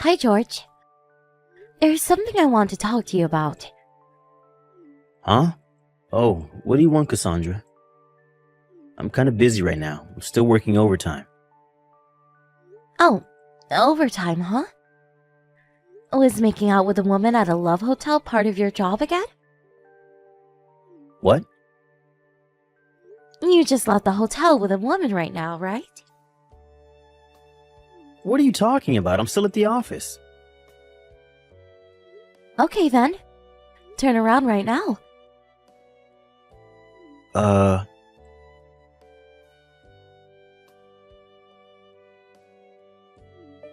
Hi, George. There's something I want to talk to you about. Huh? Oh, what do you want, Cassandra? I'm kind of busy right now. I'm still working overtime. Oh, overtime, huh? Was making out with a woman at a love hotel part of your job again? What? You just left the hotel with a woman right now, right? What are you talking about? I'm still at the office. Okay then. Turn around right now.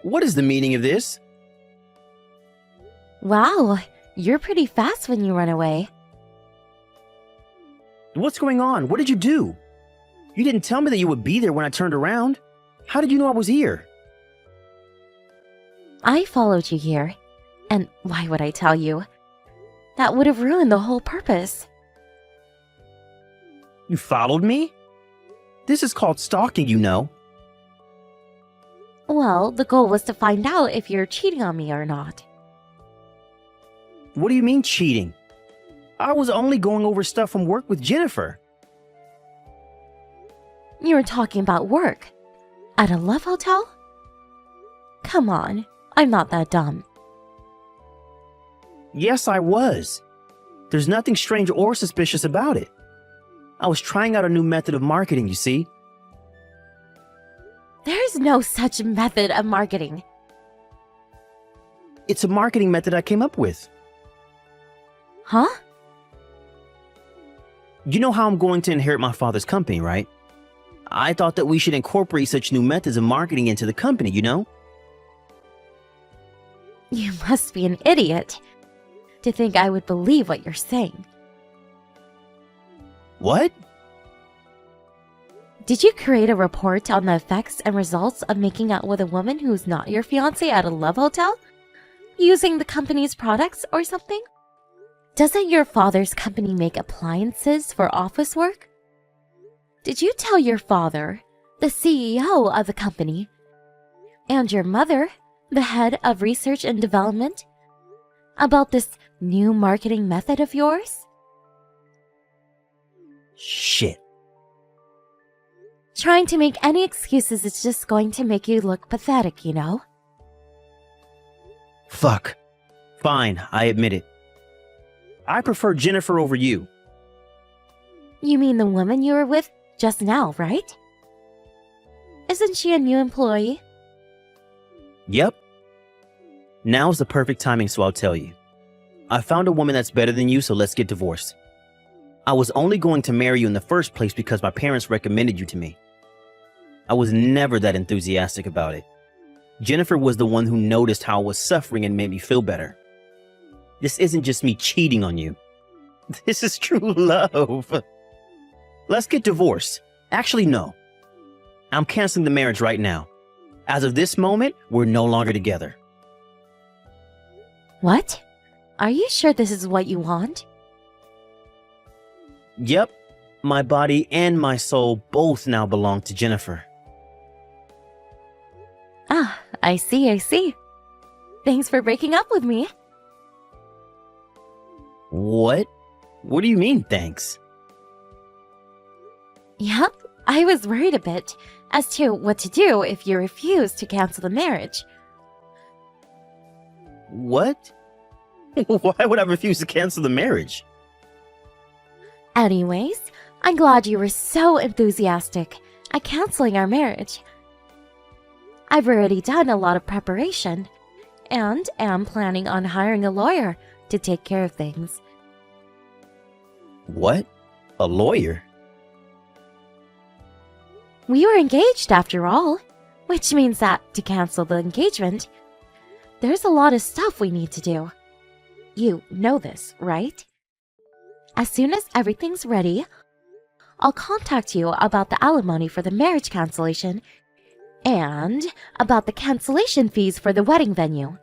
What is the meaning of this? Wow, you're pretty fast when you run away. What's going on? What did you do? You didn't tell me that you would be there when I turned around. How did you know I was here? I followed you here. And why would I tell you? That would have ruined the whole purpose. You followed me? This is called stalking, you know. Well, the goal was to find out if you're cheating on me or not. What do you mean cheating? I was only going over stuff from work with Jennifer. You were talking about work. At a love hotel? Come on, I'm not that dumb. Yes, I was. There's nothing strange or suspicious about it. I was trying out a new method of marketing, you see. There's no such method of marketing. It's a marketing method I came up with. Huh? You know how I'm going to inherit my father's company, right? I thought that we should incorporate such new methods of marketing into the company, you know? You must be an idiot to think I would believe what you're saying. What? Did you create a report on the effects and results of making out with a woman who's not your fiancé at a love hotel? Using the company's products or something? Doesn't your father's company make appliances for office work? Did you tell your father, the CEO of the company, and your mother, the head of research and development, about this new marketing method of yours? Shit. Trying to make any excuses is just going to make you look pathetic, you know? Fuck. Fine, I admit it. I prefer Jennifer over you. You mean the woman you were with just now, right? Isn't she a new employee? Yep. Now's the perfect timing, so I'll tell you. I found a woman that's better than you, so let's get divorced. I was only going to marry you in the first place because my parents recommended you to me. I was never that enthusiastic about it. Jennifer was the one who noticed how I was suffering and made me feel better. This isn't just me cheating on you. This is true love. Let's get divorced. Actually, no. I'm canceling the marriage right now. As of this moment, we're no longer together. What? Are you sure this is what you want? Yep. My body and my soul both now belong to Jennifer. Ah, I see. Thanks for breaking up with me. What? What do you mean, thanks? Yep, I was worried a bit as to what to do if you refused to cancel the marriage. What? Why would I refuse to cancel the marriage? Anyways, I'm glad you were so enthusiastic at canceling our marriage. I've already done a lot of preparation and am planning on hiring a lawyer to take care of things. What? A lawyer? We were engaged after all, which means that to cancel the engagement, there's a lot of stuff we need to do. You know this, right? As soon as everything's ready, I'll contact you about the alimony for the marriage cancellation and about the cancellation fees for the wedding venue.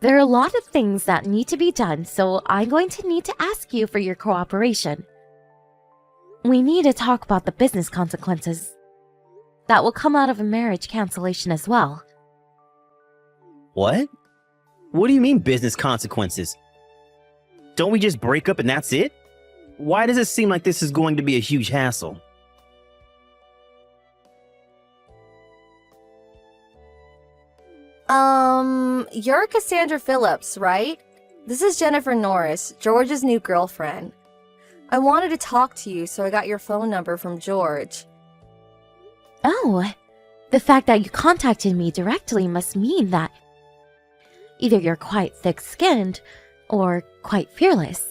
There are a lot of things that need to be done, so I'm going to need to ask you for your cooperation. We need to talk about the business consequences that will come out of a marriage cancellation as well. What? What do you mean business consequences? Don't we just break up and that's it? Why does it seem like this is going to be a huge hassle? You're Cassandra Phillips, right? This is Jennifer Norris, George's new girlfriend. I wanted to talk to you, so I got your phone number from George. Oh, the fact that you contacted me directly must mean that either you're quite thick-skinned or quite fearless.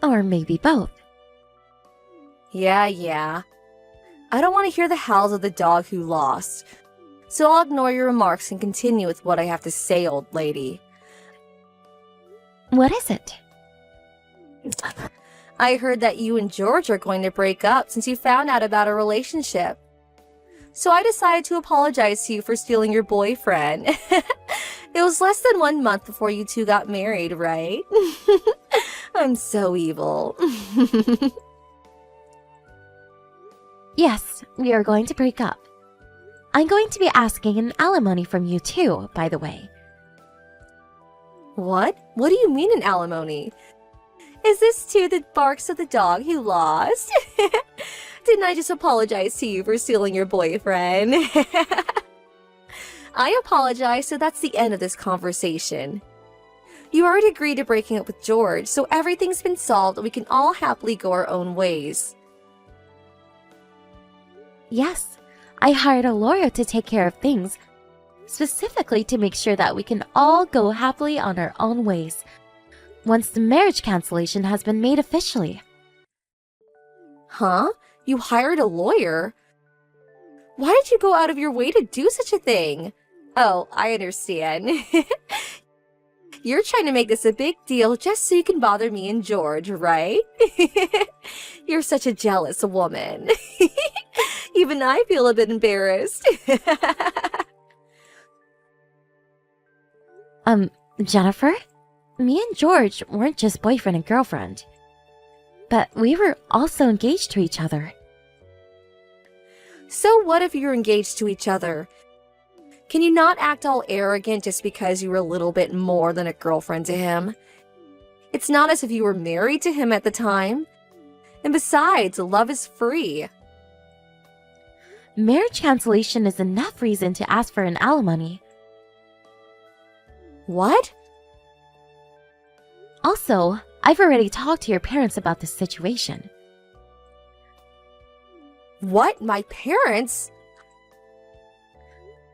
Or maybe both. Yeah. I don't want to hear the howls of the dog who lost, so I'll ignore your remarks and continue with what I have to say, old lady. What is it? I heard that you and George are going to break up since you found out about a relationship. So I decided to apologize to you for stealing your boyfriend. It was less than 1 month before you two got married, right? I'm so evil. Yes, we are going to break up. I'm going to be asking an alimony from you too, by the way. What? What do you mean an alimony? Is this too the barks of the dog who lost? Didn't I just apologize to you for stealing your boyfriend? I apologize, so that's the end of this conversation. You already agreed to breaking up with George, so everything's been solved and we can all happily go our own ways. Yes, I hired a lawyer to take care of things, specifically to make sure that we can all go happily on our own ways once the marriage cancellation has been made officially. Huh? You hired a lawyer? Why did you go out of your way to do such a thing? Oh, I understand. You're trying to make this a big deal just so you can bother me and George, right? You're such a jealous woman. Even I feel a bit embarrassed. Jennifer? Me and George weren't just boyfriend and girlfriend, but we were also engaged to each other. So what if you're engaged to each other? Can you not act all arrogant just because you were a little bit more than a girlfriend to him? It's not as if you were married to him at the time. And besides, love is free. Marriage cancellation is enough reason to ask for an alimony. What? Also, I've already talked to your parents about this situation. What? My parents?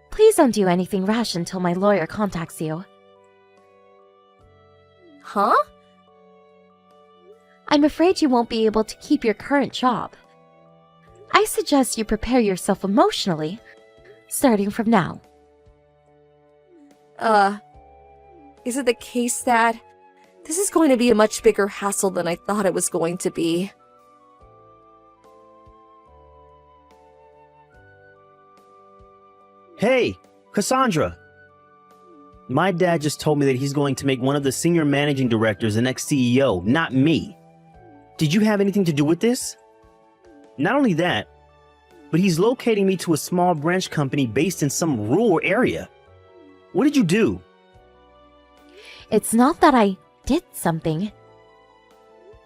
Please don't do anything rash until my lawyer contacts you. Huh? I'm afraid you won't be able to keep your current job. I suggest you prepare yourself emotionally, starting from now. Is it the case that this is going to be a much bigger hassle than I thought it was going to be? Hey, Cassandra! My dad just told me that he's going to make one of the senior managing directors the next CEO, not me. Did you have anything to do with this? Not only that, but he's locating me to a small branch company based in some rural area. What did you do? It's not that I did something,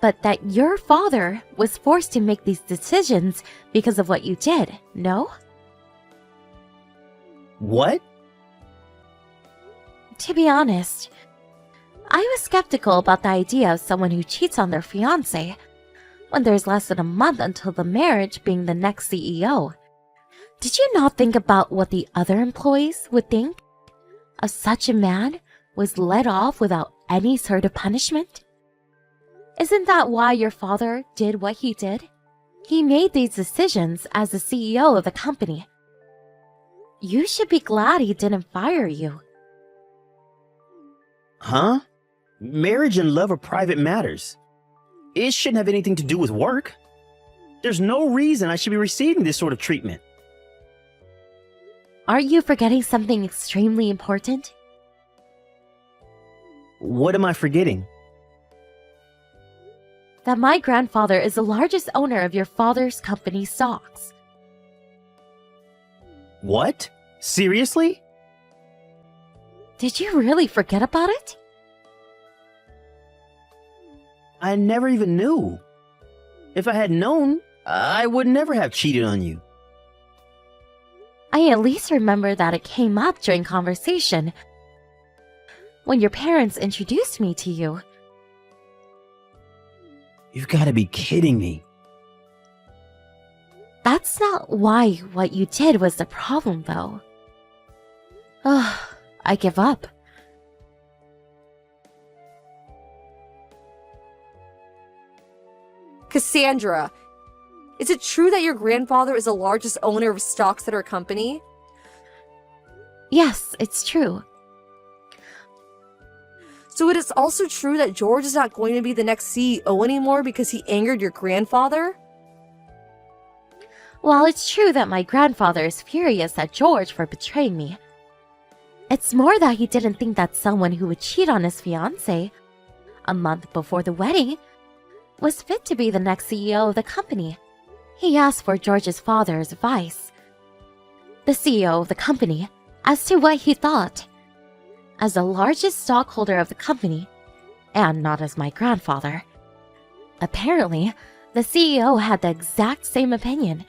but that your father was forced to make these decisions because of what you did, no? What? To be honest, I was skeptical about the idea of someone who cheats on their fiancé when there's less than a month until the marriage being the next CEO. Did you not think about what the other employees would think of such a man was let off without any sort of punishment? Isn't that why your father did what he did? He made these decisions as the CEO of the company. You should be glad he didn't fire you. Huh? Marriage and love are private matters. It shouldn't have anything to do with work. There's no reason I should be receiving this sort of treatment. Aren't you forgetting something extremely important? What am I forgetting? That my grandfather is the largest owner of your father's company stocks. What? Seriously? Did you really forget about it? I never even knew. If I had known, I would never have cheated on you. I at least remember that it came up during conversation when your parents introduced me to you. You've got to be kidding me. That's not why what you did was the problem, though. Ugh, I give up. Cassandra, is it true that your grandfather is the largest owner of stocks at our company? Yes, it's true. So it is also true that George is not going to be the next CEO anymore because he angered your grandfather? While it's true that my grandfather is furious at George for betraying me, it's more that he didn't think that someone who would cheat on his fiancée a month before the wedding was fit to be the next CEO of the company. He asked for George's father's advice, the CEO of the company, as to what he thought. As the largest stockholder of the company, and not as my grandfather, apparently the CEO had the exact same opinion.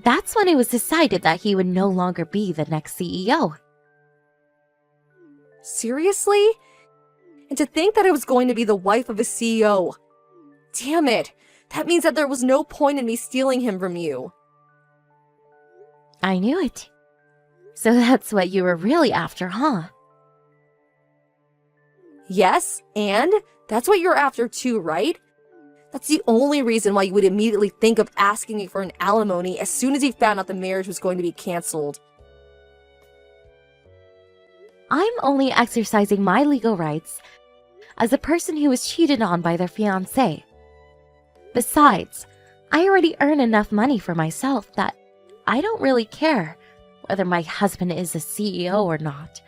That's when it was decided that he would no longer be the next CEO. Seriously? And to think that I was going to be the wife of a CEO. Damn it! That means that there was no point in me stealing him from you. I knew it. So that's what you were really after, huh? Yes, and that's what you're after too, right? That's the only reason why you would immediately think of asking me for an alimony as soon as you found out the marriage was going to be canceled. I'm only exercising my legal rights as a person who was cheated on by their fiancé. Besides, I already earn enough money for myself that I don't really care whether my husband is a CEO or not.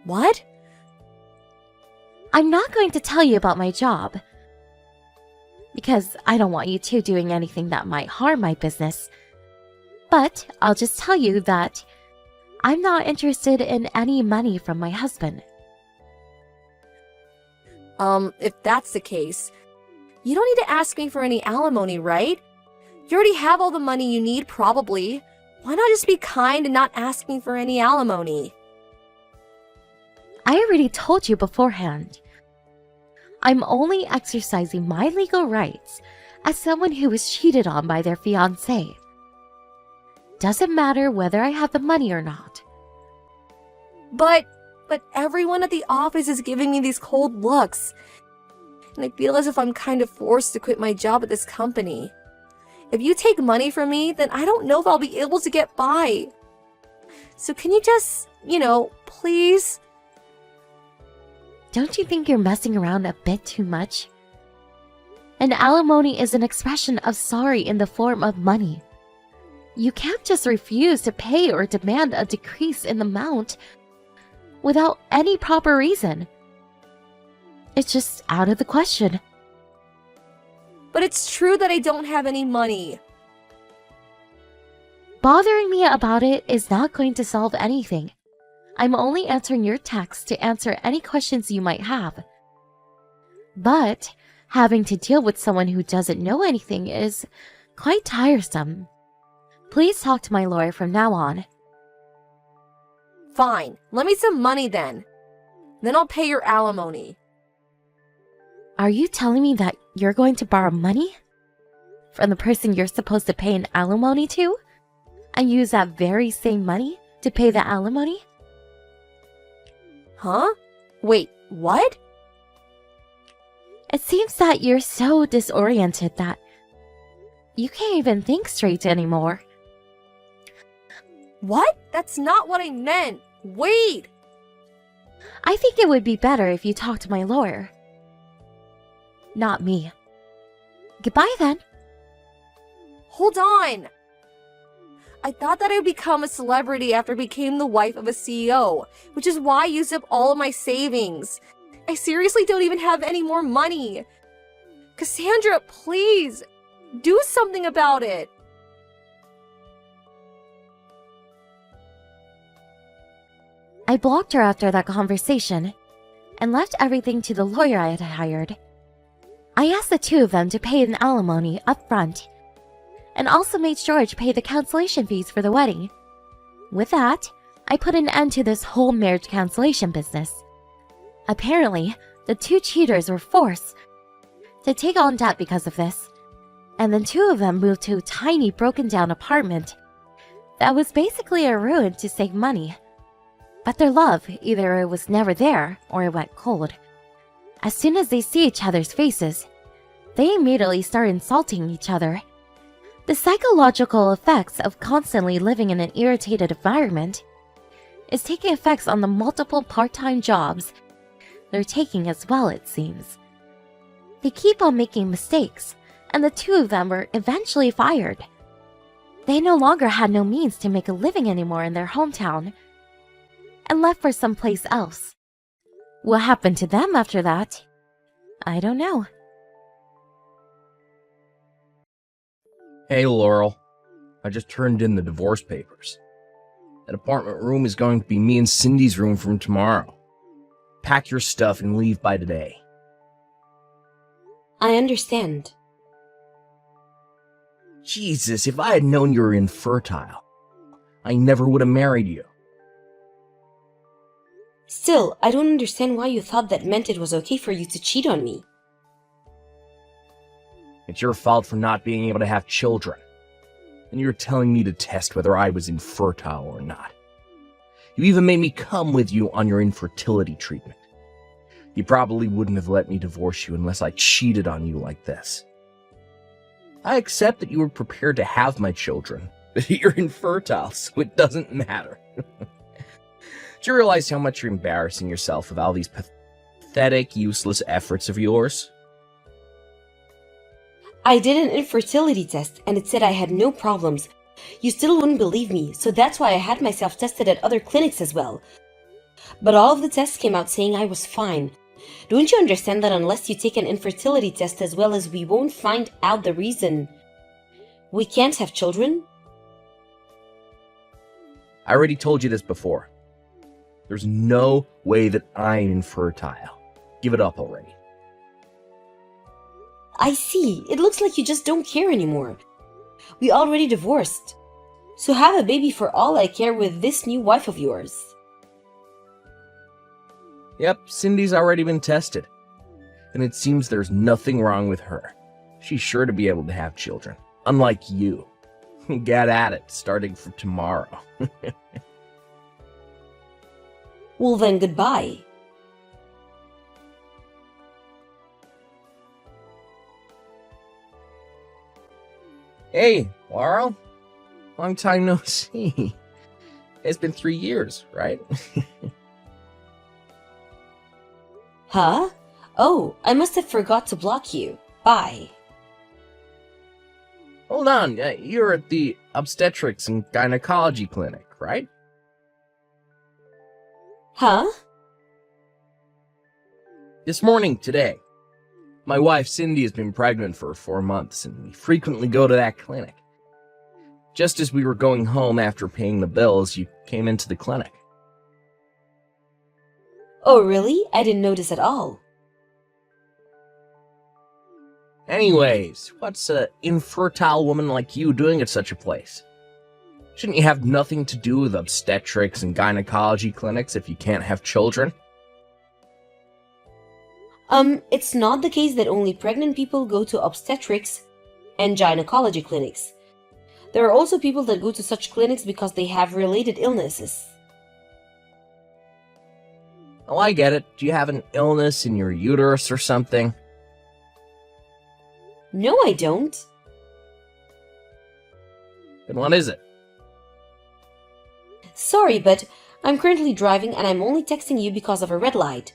What? I'm not going to tell you about my job, because I don't want you two doing anything that might harm my business. But I'll just tell you that I'm not interested in any money from my husband. If that's the case, you don't need to ask me for any alimony, right? You already have all the money you need, probably. Why not just be kind and not ask me for any alimony? I already told you beforehand. I'm only exercising my legal rights as someone who was cheated on by their fiancé. Doesn't matter whether I have the money or not. But everyone at the office is giving me these cold looks. And I feel as if I'm kind of forced to quit my job at this company. If you take money from me, then I don't know if I'll be able to get by. So can you just, please? Don't you think you're messing around a bit too much? An alimony is an expression of sorry in the form of money. You can't just refuse to pay or demand a decrease in the amount without any proper reason. It's just out of the question. But it's true that I don't have any money. Bothering me about it is not going to solve anything. I'm only answering your text to answer any questions you might have. But having to deal with someone who doesn't know anything is quite tiresome. Please talk to my lawyer from now on. Fine, lend me some money then. Then I'll pay your alimony. Are you telling me that you're going to borrow money from the person you're supposed to pay an alimony to and use that very same money to pay the alimony? Huh? Wait, what? It seems that you're so disoriented that you can't even think straight anymore. What? That's not what I meant. Wait! I think it would be better if you talked to my lawyer. Not me. Goodbye then. Hold on! I thought that I would become a celebrity after I became the wife of a CEO, which is why I used up all of my savings. I seriously don't even have any more money. Cassandra, please, do something about it. I I blocked her after that conversation and left everything to the lawyer I had hired. I asked the two of them to pay an alimony up front and also made George pay the cancellation fees for the wedding. With that, I put an end to this whole marriage cancellation business. Apparently, the two cheaters were forced to take on debt because of this, and then two of them moved to a tiny broken down apartment that was basically a ruin to save money. But their love, either it was never there or it went cold. As soon as they see each other's faces, they immediately start insulting each other. The psychological effects of constantly living in an irritated environment is taking effects on the multiple part-time jobs they're taking as well, it seems. They keep on making mistakes, and the two of them were eventually fired. They no longer had no means to make a living anymore in their hometown and left for someplace else. What happened to them after that? I don't know. Hey, Laurel. I just turned in the divorce papers. That apartment room is going to be me and Cindy's room from tomorrow. Pack your stuff and leave by today. I understand. Jesus, if I had known you were infertile, I never would have married you. Still, I don't understand why you thought that meant it was okay for you to cheat on me. It's your fault for not being able to have children. And you're telling me to test whether I was infertile or not. You even made me come with you on your infertility treatment. You probably wouldn't have let me divorce you unless I cheated on you like this. I accept that you were prepared to have my children, but you're infertile, so it doesn't matter. Do you realize how much you're embarrassing yourself with all these pathetic, useless efforts of yours? I did an infertility test and it said I had no problems. You still wouldn't believe me, so that's why I had myself tested at other clinics as well. But all of the tests came out saying I was fine. Don't you understand that unless you take an infertility test as well as we won't find out the reason we can't have children? I already told you this before. There's no way that I'm infertile. Give it up already. I see. It looks like you just don't care anymore. We already divorced. So have a baby for all I care with this new wife of yours. Yep, Cindy's already been tested. And it seems there's nothing wrong with her. She's sure to be able to have children. Unlike you. Get at it, starting from tomorrow. Well then, goodbye. Hey, Laurel. Long time no see. It's been 3 years, right? Huh? Oh, I must have forgot to block you. Bye. Hold on, you're at the obstetrics and gynecology clinic, right? Huh? This morning, today. My wife Cindy has been pregnant for 4 months, and we frequently go to that clinic. Just as we were going home after paying the bills, you came into the clinic. Oh, really? I didn't notice at all. Anyways, what's an infertile woman like you doing at such a place? Shouldn't you have nothing to do with obstetrics and gynecology clinics if you can't have children? It's not the case that only pregnant people go to obstetrics and gynecology clinics. There are also people that go to such clinics because they have related illnesses. Oh, I get it. Do you have an illness in your uterus or something? No, I don't. Then what is it? Sorry, but I'm currently driving and I'm only texting you because of a red light.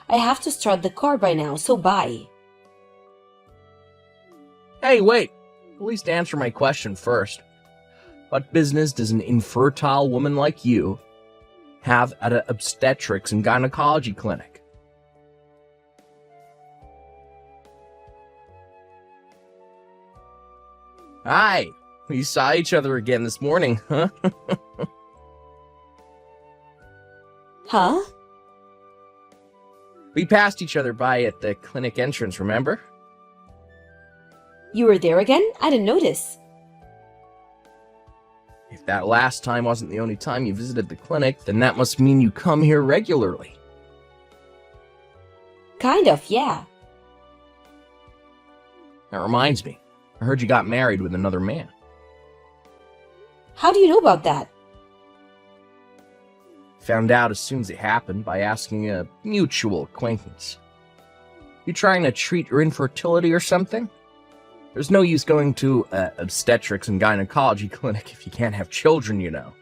I have to start the car by now, so bye. Hey, wait. At least answer my question first. What business does an infertile woman like you have at an obstetrics and gynecology clinic? Hi. We saw each other again this morning, huh? Huh? We passed each other by at the clinic entrance, remember? You were there again? I didn't notice. If that last time wasn't the only time you visited the clinic, then that must mean you come here regularly. Kind of, yeah. That reminds me. I heard you got married with another man. How do you know about that? Found out as soon as it happened by asking a mutual acquaintance. You trying to treat your infertility or something? There's no use going to obstetrics and gynecology clinic if you can't have children, you know.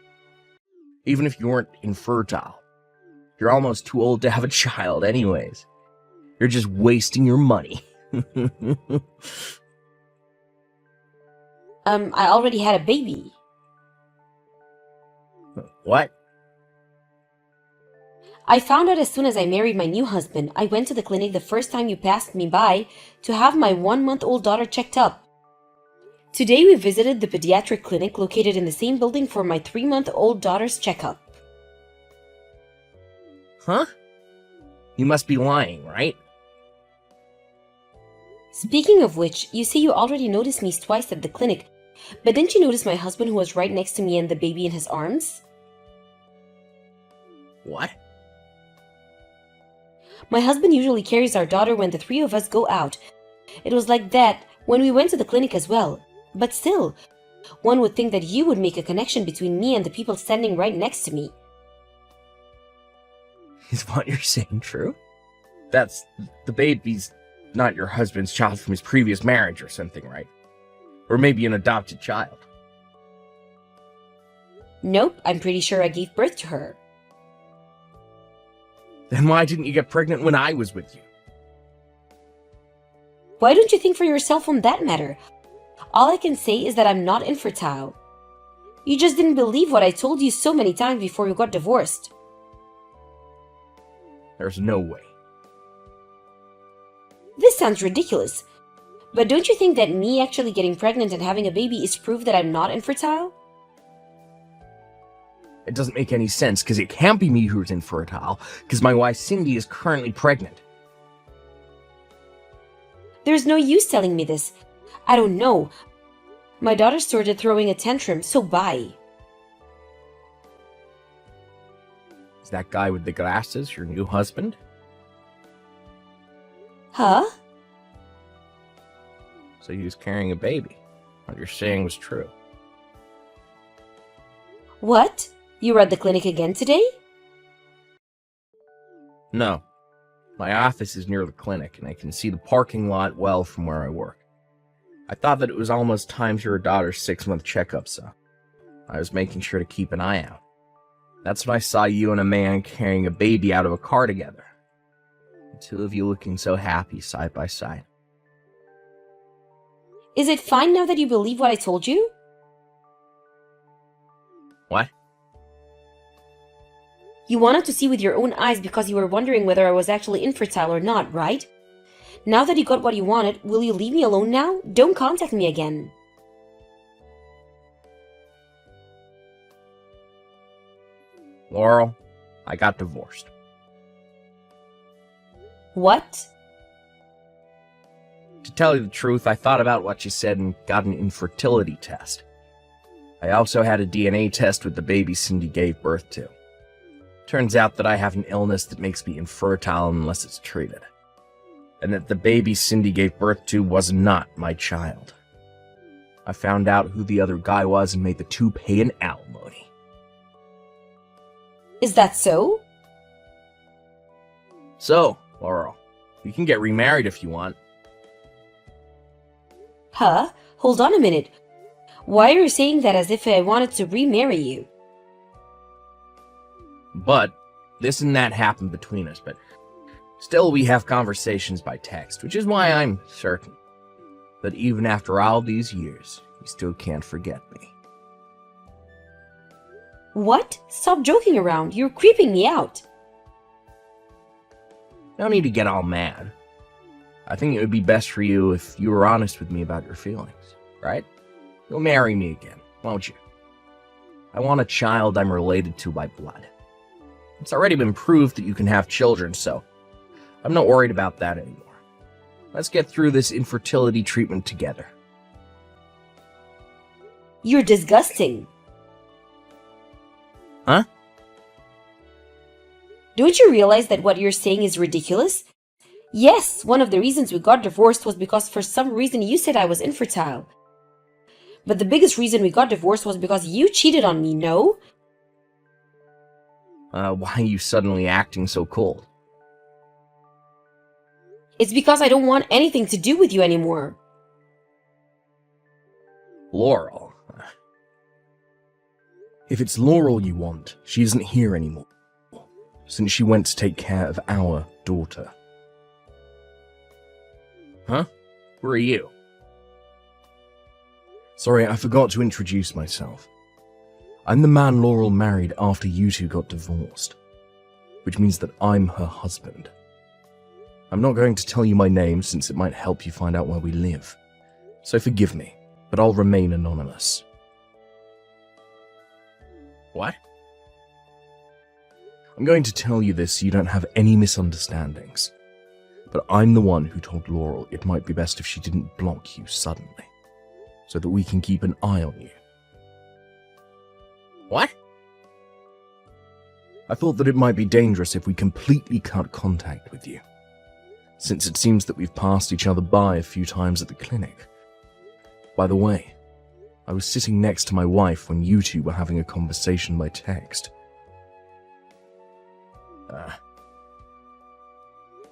Even if you weren't infertile. You're almost too old to have a child anyways. You're just wasting your money. I already had a baby. What? I found out as soon as I married my new husband. I went to the clinic the first time you passed me by to have my 1-month-old daughter checked up. Today we visited the pediatric clinic located in the same building for my 3-month-old daughter's checkup. Huh? You must be lying, right? Speaking of which, you say you already noticed me twice at the clinic, but didn't you notice my husband who was right next to me and the baby in his arms? What? My husband usually carries our daughter when the three of us go out. It was like that when we went to the clinic as well. But still, one would think that you would make a connection between me and the people standing right next to me. Is what you're saying true? That's the baby's not your husband's child from his previous marriage or something, right? Or maybe an adopted child. Nope, I'm pretty sure I gave birth to her. Then why didn't you get pregnant when I was with you? Why don't you think for yourself on that matter? All I can say is that I'm not infertile. You just didn't believe what I told you so many times before you got divorced. There's no way. This sounds ridiculous. But don't you think that me actually getting pregnant and having a baby is proof that I'm not infertile? It doesn't make any sense, because it can't be me who's infertile, because my wife Cindy is currently pregnant. There's no use telling me this. I don't know. My daughter started throwing a tantrum, so bye. Is that guy with the glasses your new husband? Huh? So he was carrying a baby. What you're saying was true. What? You were at the clinic again today? No. My office is near the clinic, and I can see the parking lot well from where I work. I thought that it was almost time for your daughter's 6-month checkup, so I was making sure to keep an eye out. That's when I saw you and a man carrying a baby out of a car together. The two of you looking so happy side by side. Is it fine now that you believe what I told you? What? You wanted to see with your own eyes because you were wondering whether I was actually infertile or not, right? Now that you got what you wanted, will you leave me alone now? Don't contact me again. Laurel, I got divorced. What? To tell you the truth, I thought about what you said and got an infertility test. I also had a DNA test with the baby Cindy gave birth to. Turns out that I have an illness that makes me infertile unless it's treated. And that the baby Cindy gave birth to was not my child. I found out who the other guy was and made the two pay an alimony. Is that so? So, Laurel, you can get remarried if you want. Huh? Hold on a minute. Why are you saying that as if I wanted to remarry you? But this and that happened between us, but still we have conversations by text, which is why I'm certain that even after all these years, you still can't forget me. What? Stop joking around. You're creeping me out. No need to get all mad. I think it would be best for you if you were honest with me about your feelings, right? You'll marry me again, won't you? I want a child I'm related to by blood. It's already been proved that you can have children, so I'm not worried about that anymore. Let's get through this infertility treatment together. You're disgusting. Huh? Don't you realize that what you're saying is ridiculous? Yes, one of the reasons we got divorced was because for some reason you said I was infertile. But the biggest reason we got divorced was because you cheated on me, no? Why are you suddenly acting so cold? It's because I don't want anything to do with you anymore. Laurel. If it's Laurel you want, she isn't here anymore, since she went to take care of our daughter. Huh? Who are you? Sorry, I forgot to introduce myself. I'm the man Laurel married after you two got divorced, which means that I'm her husband. I'm not going to tell you my name since it might help you find out where we live, so forgive me, but I'll remain anonymous. What? I'm going to tell you this so you don't have any misunderstandings, but I'm the one who told Laurel it might be best if she didn't block you suddenly, so that we can keep an eye on you. What? I thought that it might be dangerous if we completely cut contact with you, since it seems that we've passed each other by a few times at the clinic. By the way, I was sitting next to my wife when you two were having a conversation by text.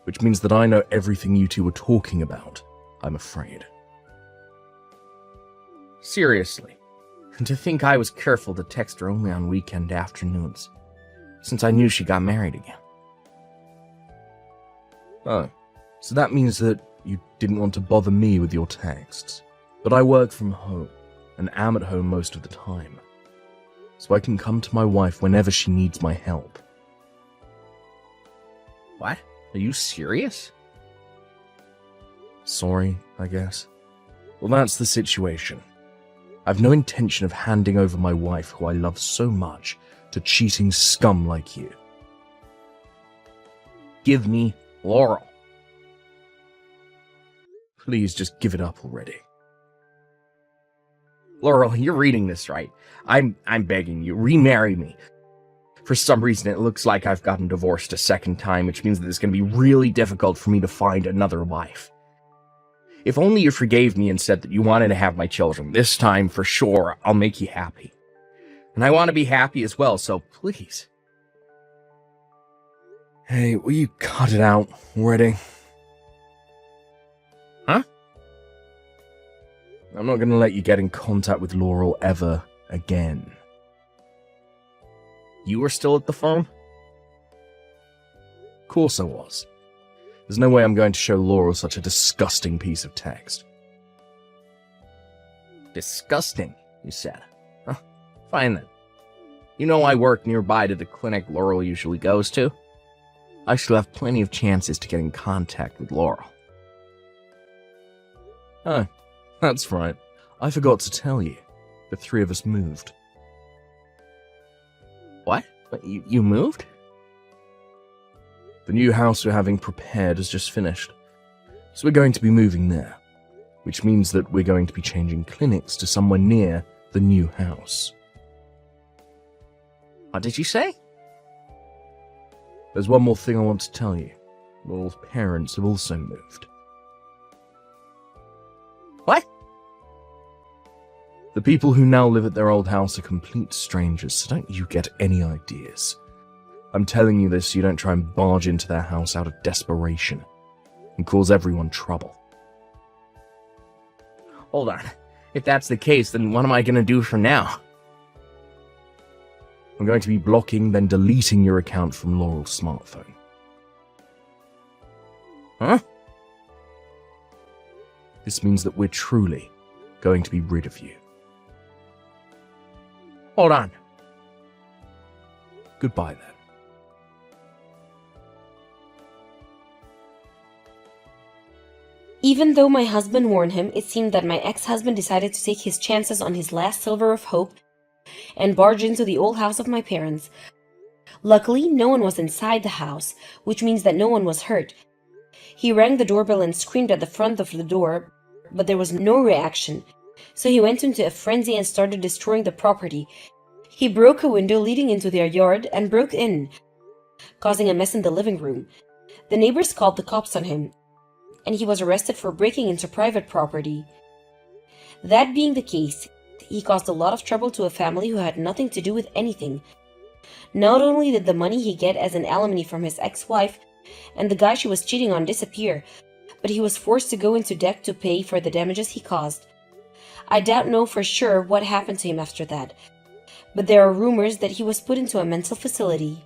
Which means that I know everything you two were talking about, I'm afraid. Seriously, and to think I was careful to text her only on weekend afternoons, since I knew she got married again. Oh, so that means that you didn't want to bother me with your texts. But I work from home, and am at home most of the time, so I can come to my wife whenever she needs my help. What? Are you serious? Sorry, I guess. Well, that's the situation. I've no intention of handing over my wife, who I love so much, to cheating scum like you. Give me Laurel. Please just give it up already. Laurel, you're reading this right. I'm begging you, remarry me. For some reason, it looks like I've gotten divorced a second time, which means that it's going to be really difficult for me to find another wife. If only you forgave me and said that you wanted to have my children, this time, for sure, I'll make you happy. And I want to be happy as well, so please. Hey, will you cut it out already? Huh? I'm not going to let you get in contact with Laurel ever again. You were still at the phone? Of course I was. There's no way I'm going to show Laurel such a disgusting piece of text. Disgusting, you said. Huh? Fine then. You know I work nearby to the clinic Laurel usually goes to. I still have plenty of chances to get in contact with Laurel. Oh, that's right. I forgot to tell you. The three of us moved. What? You moved? The new house we're having prepared has just finished. So we're going to be moving there. Which means that we're going to be changing clinics to somewhere near the new house. What did you say? There's one more thing I want to tell you. Laurel's parents have also moved. What? The people who now live at their old house are complete strangers, so don't you get any ideas. I'm telling you this so you don't try and barge into their house out of desperation and cause everyone trouble. Hold on. If that's the case, then what am I going to do from now? I'm going to be blocking, then deleting your account from Laurel's smartphone. Huh? This means that we're truly going to be rid of you. Hold on. Goodbye then. Even though my husband warned him, it seemed that my ex-husband decided to take his chances on his last sliver of hope and barge into the old house of my parents, Luckily, no one was inside the house, which means that no one was hurt. He rang the doorbell and screamed at the front of the door, but there was no reaction, so he went into a frenzy and started destroying the property. He broke a window leading into their yard and broke in, causing a mess in the living room. The neighbors called the cops on him, and he was arrested for breaking into private property. That being the case, he caused a lot of trouble to a family who had nothing to do with anything. Not only did the money he get as an alimony from his ex-wife and the guy she was cheating on disappear, but he was forced to go into debt to pay for the damages he caused. I don't know for sure what happened to him after that, but there are rumors that he was put into a mental facility.